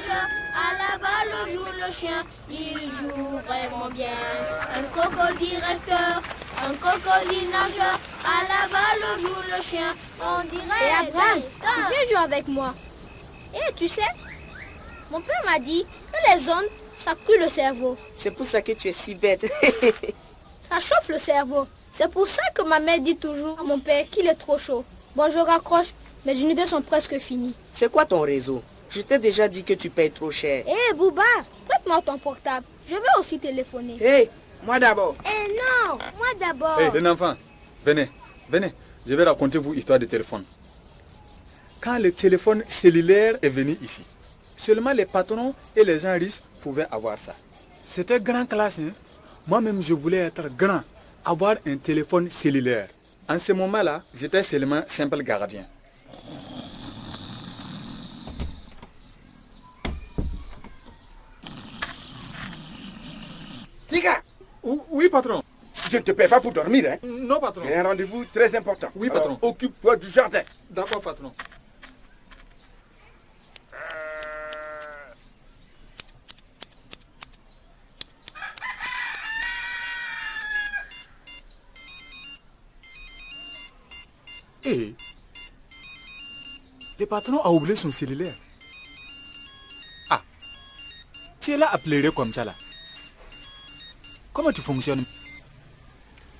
nageur, à la balle joue le chien, il joue vraiment bien. Un crocodile recteur, un crocodile nageur, à la balle joue le chien, on dirait... Et Abraham, tu viens jouer avec moi. Et tu sais, mon père m'a dit que les ondes, ça cuit le cerveau. C'est pour ça que tu es si bête. Ça chauffe le cerveau. C'est pour ça que ma mère dit toujours à mon père qu'il est trop chaud. Bon, je raccroche, mes unités sont presque finies. C'est quoi ton réseau? Je t'ai déjà dit que tu payes trop cher. Hé, Bouba, prête-moi ton portable. Je vais aussi téléphoner. Hé, moi d'abord. Eh non, moi d'abord. Hé, les enfants, venez. Je vais raconter vous histoire de téléphone. Quand le téléphone cellulaire est venu ici, seulement les patrons et les gens riches pouvaient avoir ça. C'était grand classe, hein? Moi-même, je voulais être grand, avoir un téléphone cellulaire. En ce moment-là, j'étais seulement simple gardien. Tiga! Oui, patron. Je ne te paie pas pour dormir, hein? Non, patron. J'ai un rendez-vous très important. Oui, patron. Alors, occupe-toi du jardin. D'accord, patron. Et le patron a oublié son cellulaire. Ah, tu es là à pleurer comme ça là. Comment tu fonctionnes?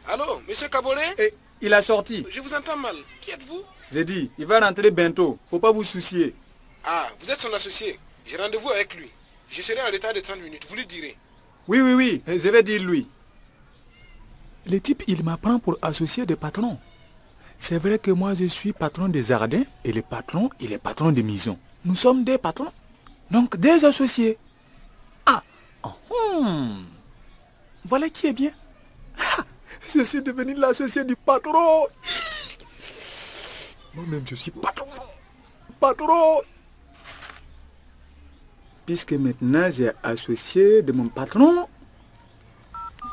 Allô, monsieur Kaboré? Et il a sorti. Je vous entends mal. Qui êtes-vous? J'ai dit, il va rentrer bientôt. Faut pas vous soucier. Ah, vous êtes son associé. J'ai rendez-vous avec lui. Je serai en retard de 30 minutes, vous lui direz. Oui, je vais dire lui. Le type, il m'apprend pour associer des patrons. C'est vrai que moi, je suis patron des jardins et le patron, il est patron de maison. Nous sommes des patrons, donc des associés. Ah, voilà qui est bien. Ah, je suis devenu l'associé du patron. Moi-même, je suis patron. Patron. Puisque maintenant, j'ai associé de mon patron,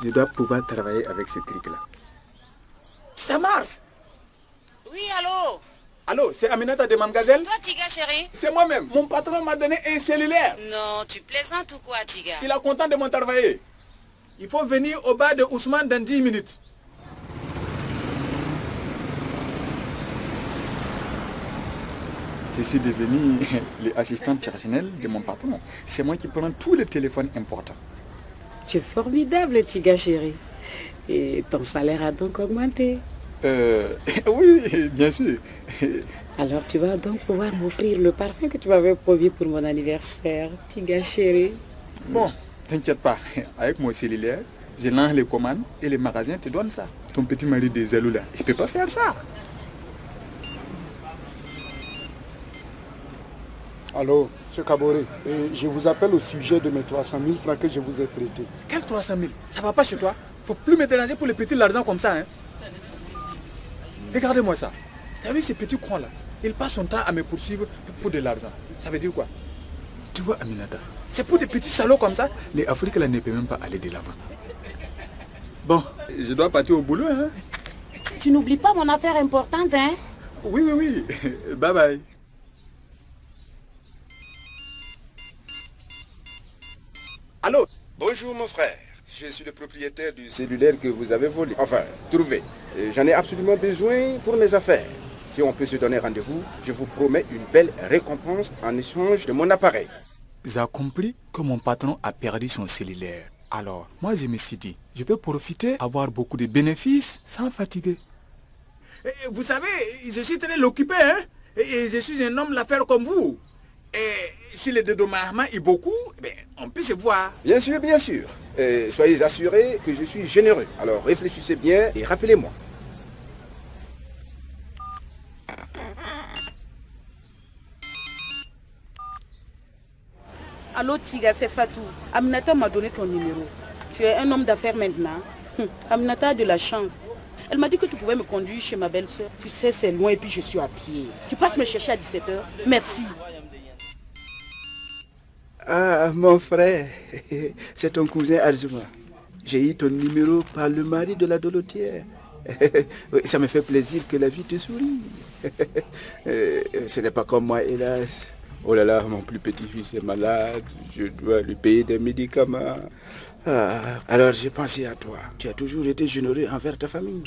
je dois pouvoir travailler avec ce truc-là. Ça marche. Oui, allô? Allô, c'est Aminata de Mamgazelle? Toi, Tiga, chérie? C'est moi-même. Mon patron m'a donné un cellulaire. Non, tu plaisantes ou quoi, Tiga? Il est content de mon travail. Il faut venir au bar de Ousmane dans 10 minutes. Je suis devenu l'assistant personnel de mon patron. C'est moi qui prends tous les téléphones importants. Tu es formidable, Tiga, chérie. Et ton salaire a donc augmenté. Oui, bien sûr. Alors tu vas donc pouvoir m'offrir le parfum que tu m'avais promis pour mon anniversaire, Tiga chérie. Bon, t'inquiète pas. Avec mon cellulaire, je lance les commandes et les magasins te donnent ça. Ton petit mari des Zelou là, il peut pas faire ça. Allô, M. Kaboré, je vous appelle au sujet de mes 300 000 francs que je vous ai prêtés. Quel 300 000? Ça va pas chez toi? Faut plus me déranger pour les petits l'argent comme ça, hein? Regardez-moi ça. Tu as vu ces petits cons là? Il passe son temps à me poursuivre pour de l'argent. Ça veut dire quoi? Tu vois, Aminata, c'est pour des petits salauds comme ça, les Africains là ne peuvent même pas aller de l'avant. Bon, je dois partir au boulot, hein? Tu n'oublies pas mon affaire importante, hein? Oui. Bye bye. Allô? Bonjour mon frère. Je suis le propriétaire du cellulaire que vous avez volé. Enfin, trouvé. J'en ai absolument besoin pour mes affaires. Si on peut se donner rendez-vous, je vous promets une belle récompense en échange de mon appareil. J'ai compris que mon patron a perdu son cellulaire. Alors, moi je me suis dit, je peux profiter, avoir beaucoup de bénéfices sans fatiguer. Vous savez, je suis très occupé, hein? Et je suis un homme d'affaires comme vous. Et si le dédommagement est beaucoup, on peut se voir. Bien sûr, bien sûr. Soyez assurés que je suis généreux. Alors réfléchissez bien et rappelez-moi. Allô Tiga, c'est Fatou. Aminata m'a donné ton numéro. Tu es un homme d'affaires maintenant. Aminata a de la chance. Elle m'a dit que tu pouvais me conduire chez ma belle-sœur. Tu sais, c'est loin et puis je suis à pied. Tu passes me chercher à 17h. Merci. Ah, mon frère, c'est ton cousin Arjuma. J'ai eu ton numéro par le mari de la dolotière. Oui, ça me fait plaisir que la vie te sourie. Ce n'est pas comme moi, hélas. Oh là là, mon plus petit-fils est malade, je dois lui payer des médicaments. Alors j'ai pensé à toi. Tu as toujours été généreux envers ta famille.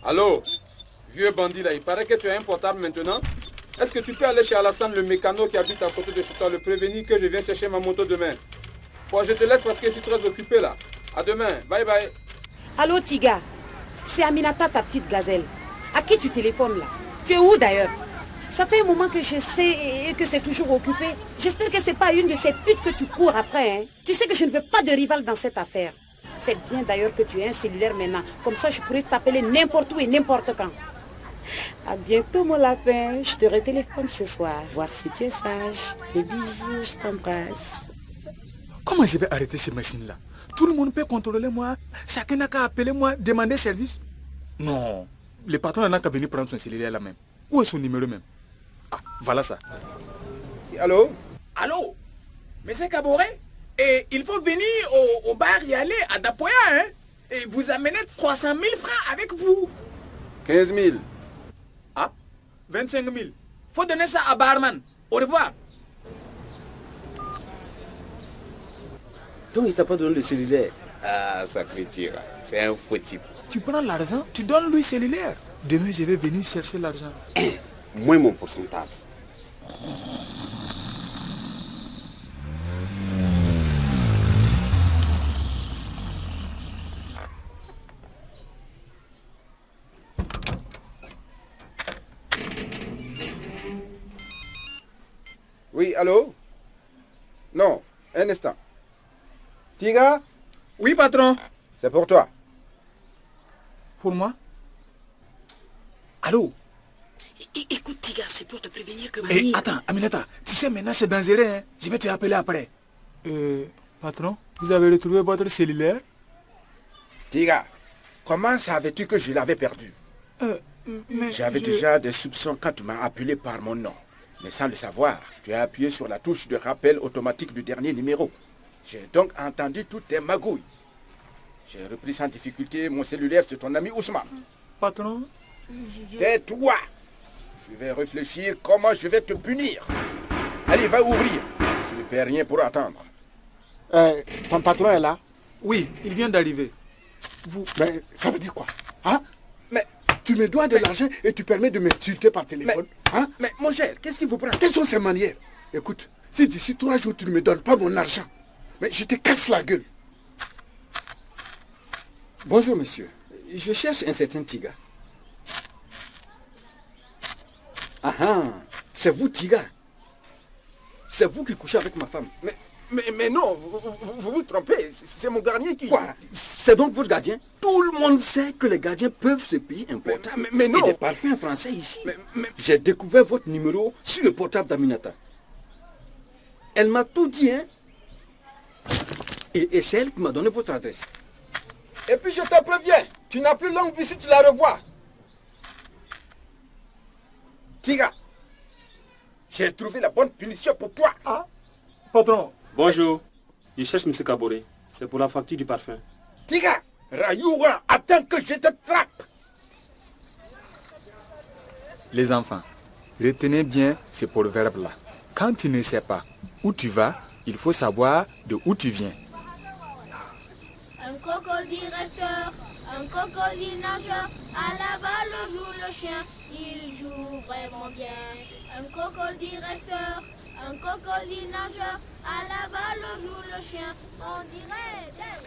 Allô, vieux bandit là, il paraît que tu as un portable maintenant. Est-ce que tu peux aller chez Alassane, le mécano qui habite à côté de chez toi, le prévenir que je viens chercher ma moto demain? Bon, je te laisse parce que je suis très occupé là. À demain, bye bye. Allô Tiga, c'est Aminata, ta petite gazelle. À qui tu téléphones là? Tu es où d'ailleurs? Ça fait un moment que je sais et que c'est toujours occupé. J'espère que c'est pas une de ces putes que tu cours après. Hein. Tu sais que je ne veux pas de rival dans cette affaire. C'est bien d'ailleurs que tu aies un cellulaire maintenant. Comme ça, je pourrais t'appeler n'importe où et n'importe quand. À bientôt mon lapin. Je te retéléphone ce soir. Voir si tu es sage. Des bisous, je t'embrasse. Comment je vais arrêter ces machines-là? Tout le monde peut contrôler moi. Chacun n'a qu'à appeler moi, demander service. Non. Le patron n'a qu'à venir prendre son cellulaire là même. Où est son numéro même? Ah, voilà ça. Allô? Allô? Monsieur Kaboré? Et il faut venir au bar y aller à Dapoya, hein? Et vous amenez 300 000 francs avec vous. 15 000. Ah? 25 000. Faut donner ça à Barman. Au revoir. Donc il t'a pas donné le cellulaire? Ah, sacré tir. C'est un faux type. Tu prends l'argent, tu donnes lui cellulaire. Demain, je vais venir chercher l'argent. Moins mon pourcentage. Oui, allô? Non, un instant. Tiga? Oui, patron. C'est pour toi. Pour moi? Allô? Écoute Tiga, c'est pour te prévenir que Mamie... attends, Aminata, tu sais maintenant c'est dangereux, hein? Je vais te appeler après. Patron, vous avez retrouvé votre cellulaire? Tiga, comment savais-tu que je l'avais perdu? J'avais déjà des soupçons quand tu m'as appelé par mon nom. Mais sans le savoir, tu as appuyé sur la touche de rappel automatique du dernier numéro. J'ai donc entendu toutes tes magouilles. J'ai repris sans difficulté mon cellulaire sur ton ami Ousmane. Patron, tais-toi! Je vais réfléchir comment je vais te punir. Allez, va ouvrir. Je ne perds rien pour attendre. Ton patron est là? Oui, il vient d'arriver. Vous... Mais ça veut dire quoi? Hein? Mais tu me dois de l'argent et tu permets de m'insulter par téléphone? Hein? Mais mon cher, qu'est-ce qui vous prend? Quelles sont ces manières? Écoute, si d'ici 3 jours tu ne me donnes pas mon argent, mais je te casse la gueule. Bonjour monsieur, je cherche un certain Tiga. Ah ah, c'est vous Tiga. C'est vous qui couchez avec ma femme. Mais non, vous vous trompez, c'est mon gardien qui... Quoi? C'est donc votre gardien? Tout le monde sait que les gardiens peuvent se payer un portable. Mais non. Et des parfums français ici. J'ai découvert votre numéro sur le portable d'Aminata. Elle m'a tout dit, hein? Et c'est elle qui m'a donné votre adresse. Et puis je te préviens, tu n'as plus longue vie si tu la revois. Tiga, j'ai trouvé la bonne punition pour toi. Ah, patron. Bonjour, je cherche M. Kaboré. C'est pour la facture du parfum. Tiga, Rayoura, attends que je te trappe. Les enfants, retenez bien ce proverbe-là. Quand tu ne sais pas où tu vas, il faut savoir de où tu viens. Un crocodile directeur, un crocodile nageur, à la balle joue le chien, il joue vraiment bien. Un crocodile directeur, un crocodile nageur, à la balle joue le chien, on dirait des